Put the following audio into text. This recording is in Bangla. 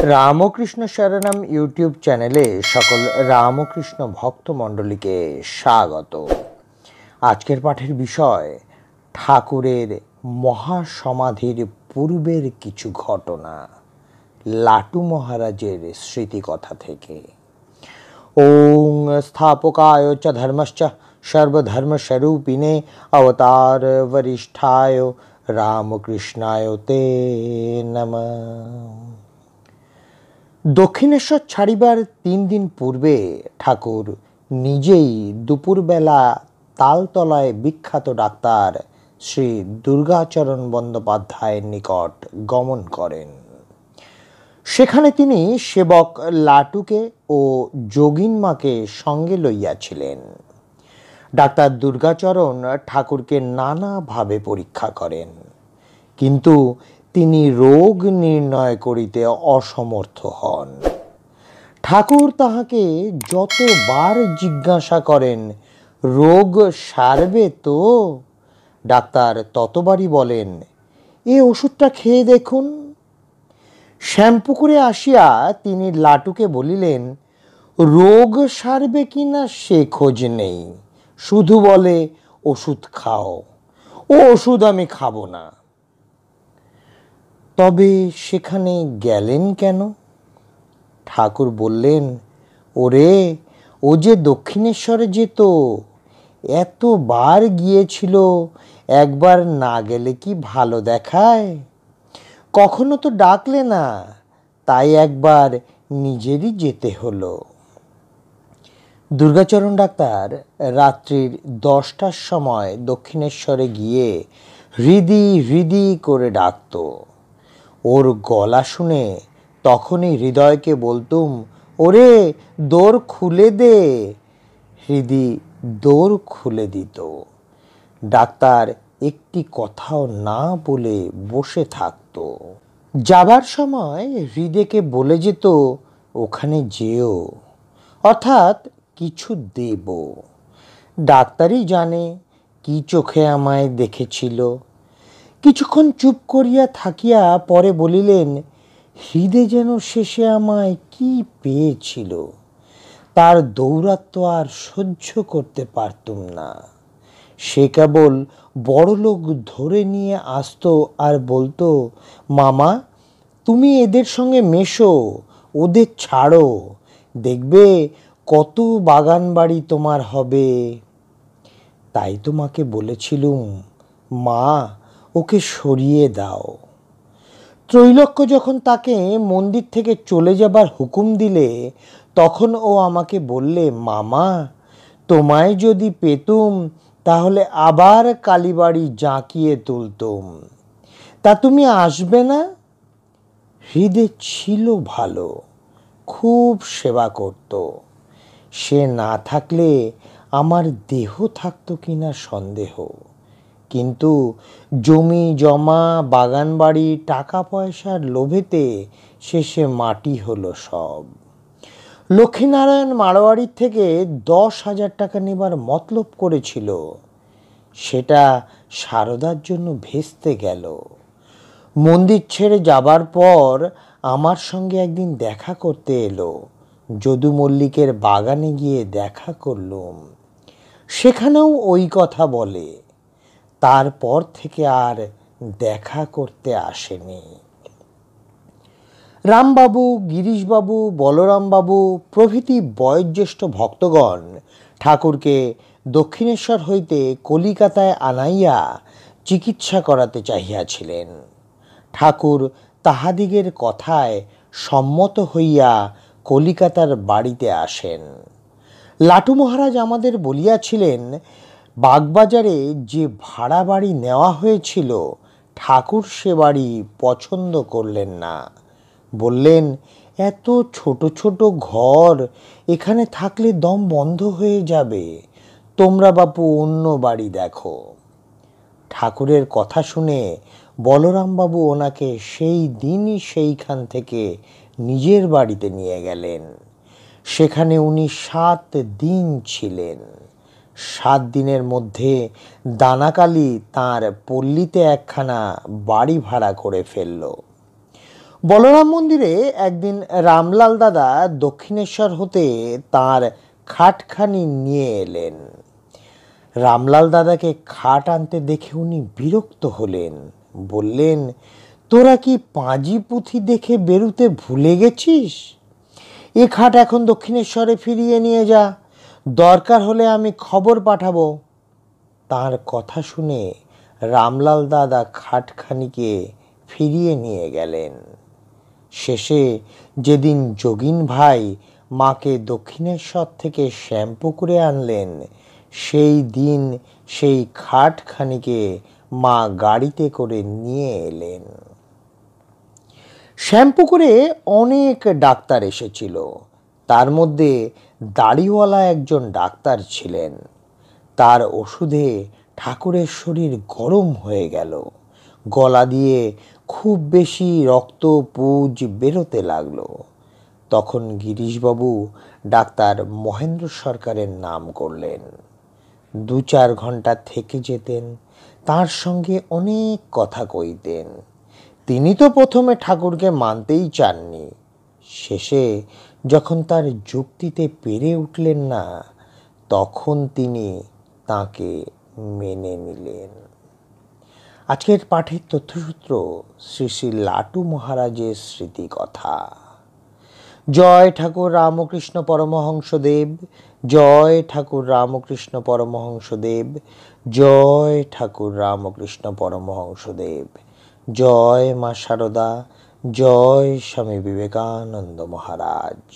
রামকৃষ্ণ শরণম ইউটিউব চ্যানেলে সকল রামকৃষ্ণ ভক্তমণ্ডলীকে স্বাগত। আজকের পাঠের বিষয় ঠাকুরের মহাসমাধির পূর্বের কিছু ঘটনা, লাটু মহারাজের স্মৃতিকথা থেকে। ওং স্থাপকায় চ ধর্মশ্চ সর্বধর্মস্বরূপিণে অবতার বরিষ্ঠায় রামকৃষ্ণায় তে নমঃ। দক্ষিণেশ্বর ছাড়িবার 3 দিন পূর্বে ঠাকুর নিজেই দুপুরবেলা তালতলায় বিখ্যাত ডাক্তার শ্রী দুর্গাচরণ বন্দ্যোপাধ্যায়ের নিকট গমন করেন। সেখানে তিনি সেবক লাটুকে ও যোগিনমাকে সঙ্গে লইয়াছিলেন। ডাক্তার দুর্গাচরণ ঠাকুরকে নানাভাবে পরীক্ষা করেন, কিন্তু তিনি রোগ নির্ণয় করিতে অসমর্থ হন। ঠাকুর তাহাকে যতবার জিজ্ঞাসা করেন, রোগ সারবে তো? ডাক্তার ততবারই বলেন, এ ওষুধটা খেয়ে দেখুন। শ্যাম্পু করে আসিয়া তিনি লাটুকে বলিলেন, রোগ সারবে কিনা সে খোঁজ নেই, শুধু বলে ওষুধ খাও। ও ওষুধ আমি খাবো না। তবে সেখানে গেলেন কেন? ঠাকুর বললেন, ওরে, ও যে দক্ষিণেশ্বরে যেত, এতবার গিয়েছিল, একবার না গেলে কি ভালো দেখায়? কখনো তো ডাকলে না, তাই একবার নিজেরই যেতে হলো। দুর্গাচরণ ডাক্তার রাত্রির 10টার সময় দক্ষিণেশ্বরে গিয়ে হৃদি হৃদি করে ডাকত। ওর গলা শুনে তখনই হৃদয়কে বলতুম, ওরে দোর খুলে দে। হৃদি দোর খুলে দিত। ডাক্তার একটি কথাও না বলে বসে থাকত। যাবার সময় হৃদয়কে বলে যেত, ওখানে যেও, অর্থাৎ কিছু দেব। ডাক্তারই জানে কি চোখে আমায় দেখেছিল। কিছুক্ষণ চুপ করিয়া থাকিয়া পরে বলিলেন, হৃদয় যেন শেষে আমায় কি পেয়েছিল, তার দৌরাত্ম আর সহ্য করতে পারতুম না। সে কেবল বড়লোক ধরে নিয়ে আসতো আর বলতো, মামা তুমি এদের সঙ্গে মেশো, ওদের ছাড়ো, দেখবে কত বাগান বাড়ি তোমার হবে। তাই তোমাকে বলেছিলুম, মা ওকে সরিয়ে দাও। ত্রৈলোক্য যখন তাকে মন্দির থেকে চলে যাবার হুকুম দিলে, তখন ও আমাকে বললে, মামা তোমায় যদি পেতুম তাহলে আবার কালীবাড়ি জাঁকিয়ে তুলতুম, তা তুমি আসবে না? হৃদয় ছিল ভালো, খুব সেবা করত। সে না থাকলে আমার দেহ থাকতো কিনা সন্দেহ। কিন্তু জমি জমা, বাগান বাড়ি, টাকা পয়সার লোভেতে শেষে মাটি হলো সব। লক্ষ্মীনারায়ণ মারোয়ারির থেকে 10,000 টাকা নেবার মতলব করেছিল, সেটা সারদার জন্য ভেস্তে গেল। মন্দির ছেড়ে যাবার পর আমার সঙ্গে একদিন দেখা করতে এলো। যদু মল্লিকের বাগানে গিয়ে দেখা করলুম। সেখানেও ওই কথা বলে। তারপর থেকে আর দেখা করতে আসেনি। রামবাবু, গিরিশবাবু, বলরামবাবু প্রভৃতি বয়োজ্যেষ্ঠ ভক্তগণ ঠাকুরকে দক্ষিণেশ্বর হইতে কলিকাতায় আনাইয়া চিকিৎসা করাতে চাহিয়াছিলেন। ঠাকুর তাহাদিগের কথায় সম্মত হইয়া কলিকাতার বাড়িতে আসেন। লাটু মহারাজ আমাদের বলিয়াছিলেন, বাগবাজারে যে ভাড়া বাড়ি নেওয়া হয়েছিল, ঠাকুর সে বাড়ি পছন্দ করলেন না। বললেন, এত ছোট ছোট ঘর, এখানে থাকলে দম বন্ধ হয়ে যাবে, তোমরা বাপু অন্য বাড়ি দেখো। ঠাকুরের কথা শুনে বলরামবাবু ওনাকে সেই দিনই সেইখান থেকে নিজের বাড়িতে নিয়ে গেলেন। সেখানে উনি 7 দিন ছিলেন। 7 দিনের মধ্যে দানাকালি তাঁর পল্লীতে একখানা বাড়ি ভাড়া করে ফেলল। বলরাম মন্দিরে একদিন রামলাল দাদা দক্ষিণেশ্বর হতে তার খাটখানি নিয়ে এলেন। রামলাল দাদাকে খাট আনতে দেখে উনি বিরক্ত হলেন, বললেন, তোরা কি পাঁজি পুঁথি দেখে বেরুতে ভুলে গেছিস? এ খাট এখন দক্ষিণেশ্বরে ফিরিয়ে নিয়ে যা, দরকার হলে আমি খবর পাঠাবো। তার কথা শুনে রামলাল দাদা খাটখানিকে ফিরিয়ে নিয়ে গেলেন। শেষে যেদিন যোগিন ভাই মাকে দক্ষিণেশ্বর থেকে শ্যামপুকুরে আনলেন, সেই দিন সেই খাটখানিকে মা গাড়িতে করে নিয়ে এলেন। শ্যামপুকুরে অনেক ডাক্তার এসেছিল, তার মধ্যে দাড়িওয়ালা একজন ডাক্তার ছিলেন। তার ওষুধে ঠাকুরের শরীর গরম হয়ে গেল, গলা দিয়ে খুব বেশি রক্ত পুজ বেরোতে লাগলো। তখন গিরিশবাবু ডাক্তার মহেন্দ্র সরকারের নাম করলেন। 2-4 ঘন্টা থেকে যেতেন, তার সঙ্গে অনেক কথা কইতেন। তিনি তো প্রথমে ঠাকুরকে মানতেই চাননি, শেষে যখন তার যুক্তিতে পেরে উঠলেন না, তখন তিনি তাকে মেনে নিলেন। আজকের পাঠের তথ্যসূত্র শ্রী শ্রী লাটু মহারাজের স্মৃতিকথা। জয় ঠাকুর রামকৃষ্ণ পরমহংসদেব, জয় ঠাকুর রামকৃষ্ণ পরমহংসদেব, জয় ঠাকুর রামকৃষ্ণ পরমহংসদেব, জয় মা শারদা, জয় স্বামী বিবেকানন্দ মহারাজ।